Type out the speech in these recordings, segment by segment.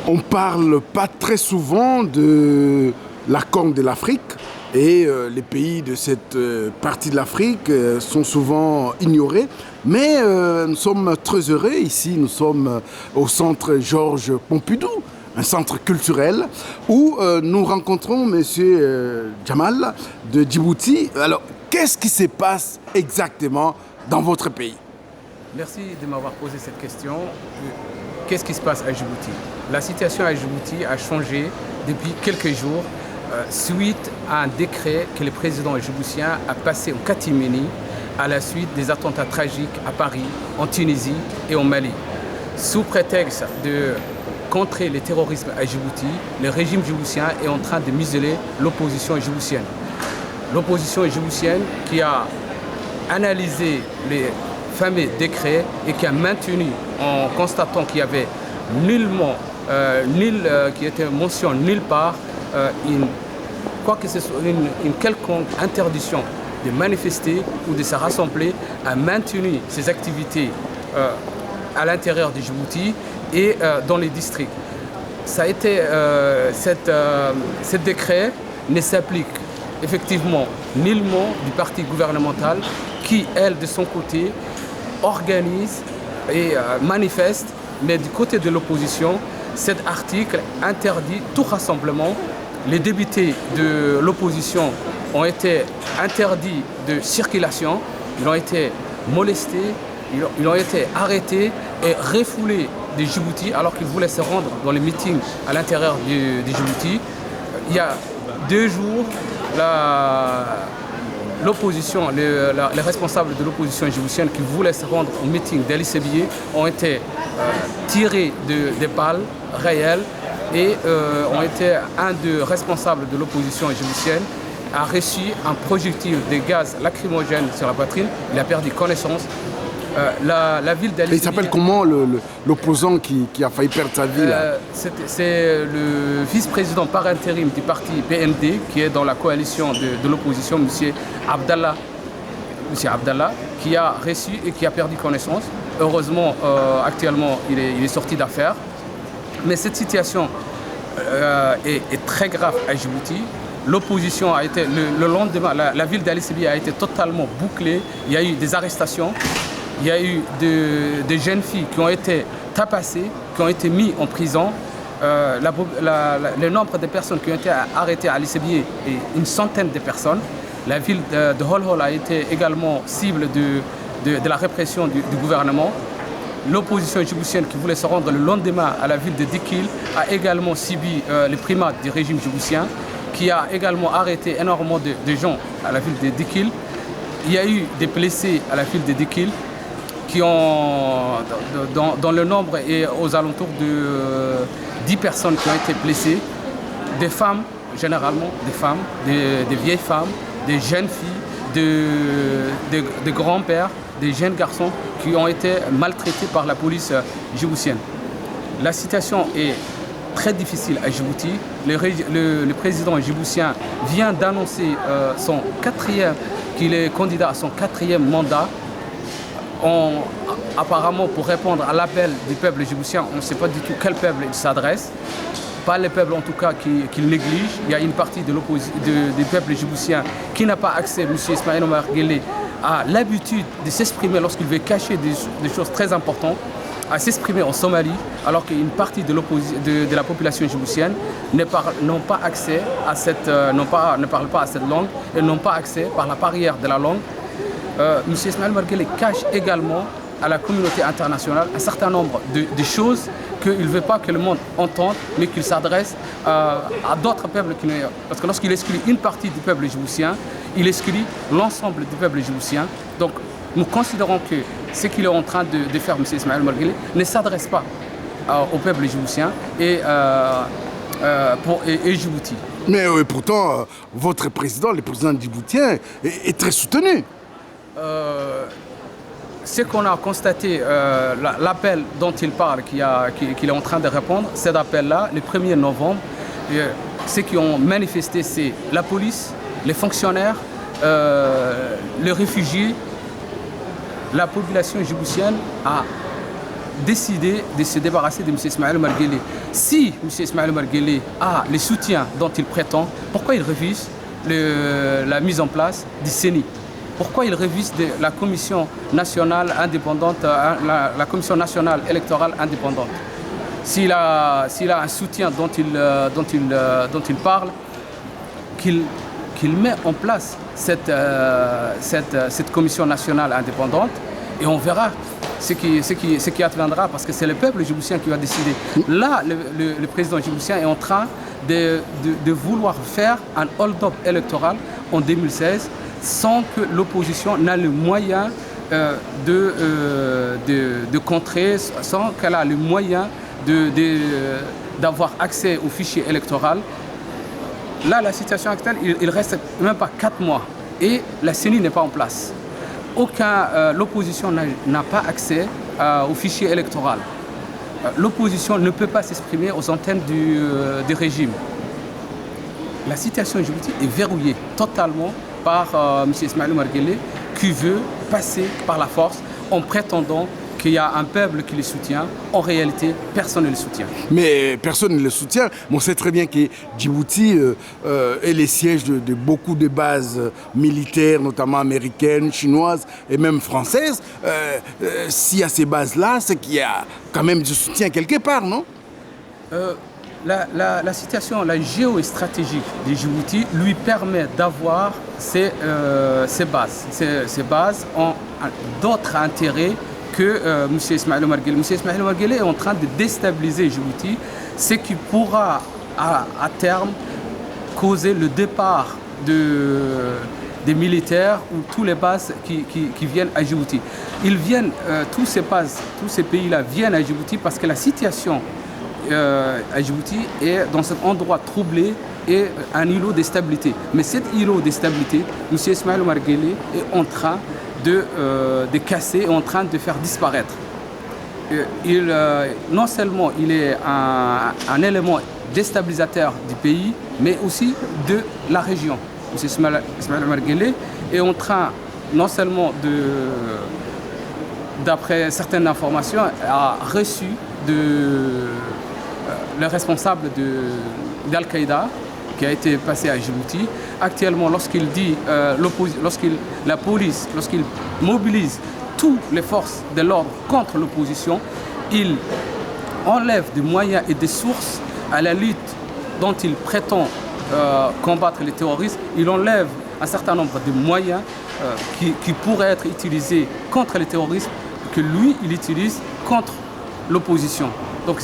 On ne parle pas très souvent de la Corne de l'Afrique et les pays de cette partie de l'Afrique sont souvent ignorés. Mais nous sommes très heureux ici, nous sommes au centre Georges Pompidou, un centre culturel où nous rencontrons M. Jamal de Djibouti. Alors, qu'est-ce qui se passe exactement dans votre pays? Merci de m'avoir posé cette question. Qu'est-ce qui se passe à Djibouti? La situation à Djibouti a changé depuis quelques jours suite à un décret que le président djiboutien a passé au catimini à la suite des attentats tragiques à Paris, en Tunisie et au Mali. Sous prétexte de contrer le terrorisme à Djibouti, le régime djiboutien est en train de museler l'opposition djiboutienne. L'opposition djiboutienne qui a analysé les fameux décrets et qui a maintenu, en constatant qu'il y avait nullement, qui était mention nulle part, quoi que ce soit, une quelconque interdiction de manifester ou de se rassembler, a maintenu ses activités à l'intérieur de Djibouti et dans les districts. Ça a été, ce décret ne s'applique effectivement nullement du parti gouvernemental qui, elle, de son côté, organise et manifeste, mais du côté de l'opposition, cet article interdit tout rassemblement. Les députés de l'opposition ont été interdits de circulation, ils ont été molestés, ils ont été arrêtés et refoulés de Djibouti alors qu'ils voulaient se rendre dans les meetings à l'intérieur de Djibouti. Il y a 2 jours, l'opposition, les responsables de l'opposition djiboutienne qui voulaient se rendre au meeting d'Ali Sébié ont été tirés des balles réelles et ont été un des responsables de l'opposition djiboutienne a reçu un projectile de gaz lacrymogène sur la poitrine. Il a perdu connaissance. La ville d'Ali Sébié... Il s'appelle comment l'opposant qui a failli perdre sa vie là? C'est le vice-président par intérim du parti PMD qui est dans la coalition de l'opposition, M. Abdallah, qui a reçu et qui a perdu connaissance. Heureusement, actuellement, il est sorti d'affaire. Mais cette situation est très grave à Djibouti. L'opposition a été, le lendemain, la ville d'Ali Sébié a été totalement bouclée. Il y a eu des arrestations. Il y a eu des jeunes filles qui ont été tapassées, qui ont été mises en prison. Le nombre de personnes qui ont été arrêtées à Ali Sébié est une centaine de personnes. La ville de Hol a été également cible de la répression du gouvernement. L'opposition djiboutienne qui voulait se rendre le lendemain à la ville de Dikil a également subi les primates du régime djiboutien, qui a également arrêté énormément de gens à la ville de Dikil. Il y a eu des blessés à la ville de Dikil qui ont, dans le nombre et aux alentours de 10 personnes qui ont été blessées, des femmes, généralement des femmes, des vieilles femmes, des jeunes filles, des grands-pères, des jeunes garçons qui ont été maltraités par la police djiboutienne. La situation est très difficile à Djibouti. Le président djiboutien vient d'annoncer qu'il est candidat à son 4e mandat. Apparemment, pour répondre à l'appel du peuple djiboutien, on ne sait pas du tout quel peuple il s'adresse. Pas le peuple en tout cas qu'il néglige. Il y a une partie du peuple djiboutien qui n'a pas accès, M. Ismaël Omar Guelleh, a l'habitude de s'exprimer lorsqu'il veut cacher des choses très importantes, à s'exprimer en Somalie, alors qu'une partie de la population djiboutienne n'ont pas accès à ne parle pas à cette langue et n'ont pas accès par la barrière de la langue. M. Ismaël Omar Guelleh cache également à la communauté internationale un certain nombre de choses qu'il ne veut pas que le monde entende, mais qu'il s'adresse à d'autres peuples. Parce que lorsqu'il exclut une partie du peuple djiboutien, il exclut l'ensemble du peuple djiboutien. Donc nous considérons que ce qu'il est en train de faire M. Ismaël Omar Guelleh ne s'adresse pas au peuple djiboutien et Djibouti. Mais pourtant, votre président, le président djiboutien, est très soutenu. Ce qu'on a constaté, l'appel dont il parle, qu'il est en train de répondre, cet appel-là, le 1er novembre, ceux qui ont manifesté, c'est la police, les fonctionnaires, les réfugiés. La population djiboutienne a décidé de se débarrasser de M. Ismaël Omar Guelleh. Si M. Ismaël Omar Guelleh a les soutiens dont il prétend, pourquoi il refuse la mise en place du CENI? Pourquoi il refuse la commission nationale indépendante, la commission nationale électorale indépendante? S'il a un soutien dont il parle, qu'il met en place cette commission nationale indépendante et on verra ce qui adviendra parce que c'est le peuple djiboutien qui va décider. Là, le président djiboutien est en train de vouloir faire un hold-up électoral en 2016 sans que l'opposition n'ait le moyen de contrer, sans qu'elle ait le moyen d'avoir accès au fichier électoral. Là, la situation actuelle, il reste même pas 4 mois et la CENI n'est pas en place. L'opposition n'a pas accès au fichier électoral. L'opposition ne peut pas s'exprimer aux antennes du régime. La situation en Djibouti est verrouillée totalement par M. Ismaël Omar Guelleh qui veut passer par la force en prétendant qu'il y a un peuple qui les soutient. En réalité, personne ne les soutient. Mais personne ne les soutient. On sait très bien que Djibouti est le siège de beaucoup de bases militaires, notamment américaines, chinoises et même françaises. S'il y a ces bases-là, c'est qu'il y a quand même du soutien quelque part, non? La situation, la géostratégie de Djibouti lui permet d'avoir ces bases ont d'autres intérêts que M. Ismaël Omar Guelleh. M. Ismaël Omar Guelleh est en train de déstabiliser Djibouti, ce qui pourra à terme causer le départ des militaires ou tous les bases qui viennent à Djibouti. Tous ces pays-là viennent à Djibouti parce que la situation à Djibouti est dans cet endroit troublé et un îlot de stabilité. Mais cet îlot de stabilité, M. Ismaël Omar Guelleh est en train de casser, est en train de faire disparaître. Non seulement il est un élément déstabilisateur du pays, mais aussi de la région. M. Ismaël Omar Guelleh est en train, non seulement d'après certaines informations, a reçu le responsable d'Al-Qaïda qui a été passé à Djibouti. Actuellement, lorsqu'il mobilise toutes les forces de l'ordre contre l'opposition, il enlève des moyens et des sources à la lutte dont il prétend combattre les terroristes. Il enlève un certain nombre de moyens qui pourraient être utilisés contre les terroristes que lui, il utilise contre l'opposition. Donc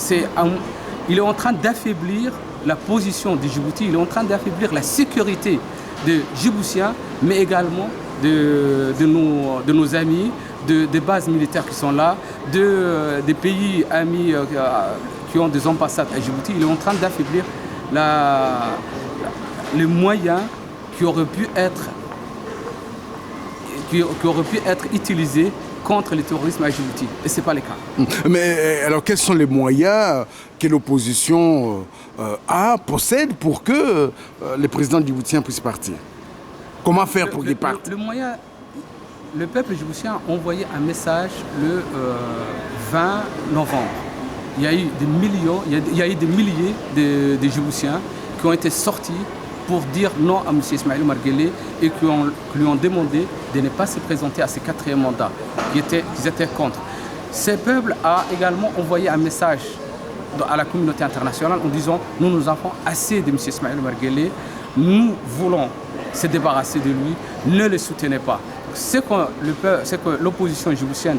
il est en train d'affaiblir la position de Djibouti, il est en train d'affaiblir la sécurité des Djiboutiens, mais également de nos amis, des bases militaires qui sont là, des pays amis qui ont des ambassades à Djibouti. Il est en train d'affaiblir les moyens qui auraient pu être utilisés contre le terrorisme à Djibouti. Et ce n'est pas le cas. Mais alors, quels sont les moyens que l'opposition possède pour que le président djiboutien puisse partir? Comment faire pour qu'il parte? Le peuple djiboutien a envoyé un message le 20 novembre. Il y a eu des milliers de Djiboutiens qui ont été sortis pour dire non à M. Ismaël Omar Guelleh et qui lui ont demandé de ne pas se présenter à ce 4e mandat, qui étaient contre. Ce peuple a également envoyé un message à la communauté internationale en disant « Nous avons assez de M. Ismaël Omar Guelleh, nous voulons se débarrasser de lui, ne le soutenez pas ». Ce que l'opposition djiboutienne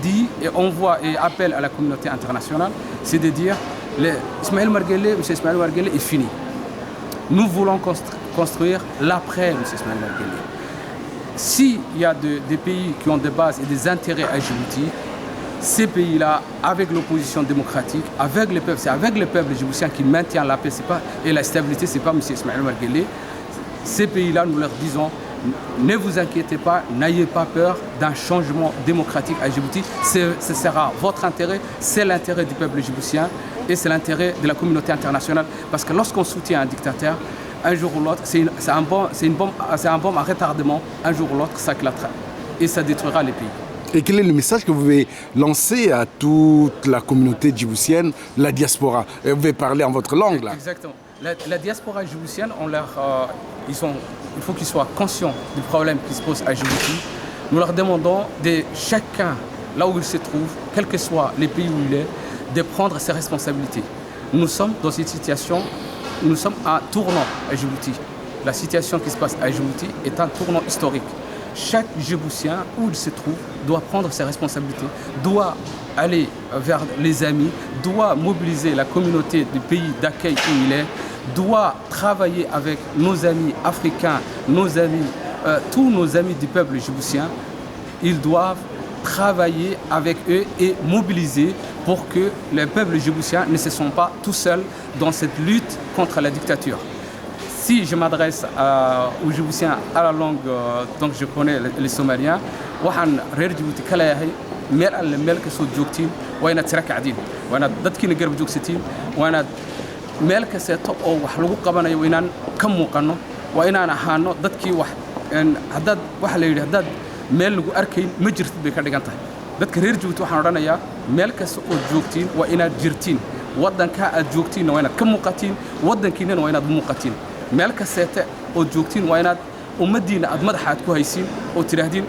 dit et envoie et appelle à la communauté internationale, c'est de dire M. Ismaël Omar Guelleh est fini. Nous voulons construire l'après M. Ismaël Omar Guelleh. S'il y a des pays qui ont des bases et des intérêts à Djibouti, ces pays-là, avec l'opposition démocratique, avec le peuple, c'est avec le peuple djiboutien qui maintient la paix et la stabilité, ce n'est pas M. Ismaël Omar Guelleh. Ces pays-là, nous leur disons, ne vous inquiétez pas, n'ayez pas peur d'un changement démocratique à Djibouti. Ce sera votre intérêt, c'est l'intérêt du peuple djiboutien et c'est l'intérêt de la communauté internationale. Parce que lorsqu'on soutient un dictateur, un jour ou l'autre, c'est un bombe à retardement, un jour ou l'autre, ça éclatera et ça détruira les pays. Et quel est le message que vous voulez lancer à toute la communauté djiboutienne, la diaspora? Vous pouvez parler en votre langue, là. Exactement. La diaspora djiboutienne, il faut qu'ils soient conscients du problème qui se pose à Djibouti. Nous leur demandons de chacun, là où il se trouve, quels que soient les pays où il est, de prendre ses responsabilités. Nous sommes dans une situation, nous sommes à un tournant à Djibouti. La situation qui se passe à Djibouti est un tournant historique. Chaque Djiboutien, où il se trouve, doit prendre ses responsabilités, doit aller vers les amis, doit mobiliser la communauté du pays d'accueil où il est, doit travailler avec nos amis africains, nos amis, tous nos amis du peuple djiboutien. Ils doivent travailler avec eux et mobiliser pour que le peuple djiboutien ne se sente pas tout seul dans cette lutte contre la dictature. Si je m'adresse aux Djiboutiens à la langue, donc je connais les Somaliens, waxaan reer Djibouti ka leeyahay meel alle meel ka soo joogtiin waa inaad tira kacdiin waa inaad dadkiina garab joogsatiin waa inaad meel kasteeto oo wax lagu qabanayo waa inaan ka muuqanno waa inaan ahaano dadkii wax haddaad waxa la yidhi haddaad meel lagu arkayn ma jirtid bay ka dhigan tahay dadka reer Djibouti waxaan odhanayaa meel kasta oo joogtiin waa inaad jirtiin waddanka aad joogtiinna waa inaad ka muuqatiin waddankiinana waa inaad muuqatiin meel kasteete oo joogtiin waa inaad ummaddiina aad madaxa aad ku haysiin oo tidhaahdin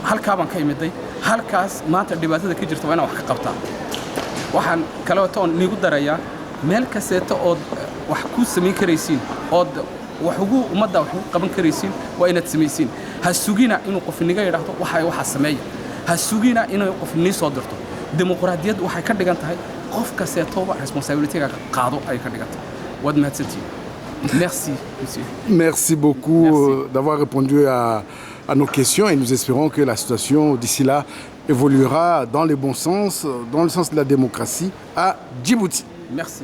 halkaa baan ka imiday halkaas maanta dhibaatada ka jirta waa inaan wax ka qabtaa waxaan kale wato oon niigu darayaa meel kasteete ood wax ku samayn karaysiin ood ummadda wax ugu qaban karaysiin waa inaad samaysiin ha sugina inuu qof iniga yidhaahdo waxaa sameeya ha sugina inuu qof inii soo dirto dimuqraadiyaddu waxay ka dhigan tahay qof kasteetooba responsabilityga qaado ay ka dhigan tahay waad mahadsantihiin. Merci, monsieur. Merci beaucoup d'avoir répondu à nos questions et nous espérons que la situation d'ici là évoluera dans le bon sens, dans le sens de la démocratie à Djibouti. Merci.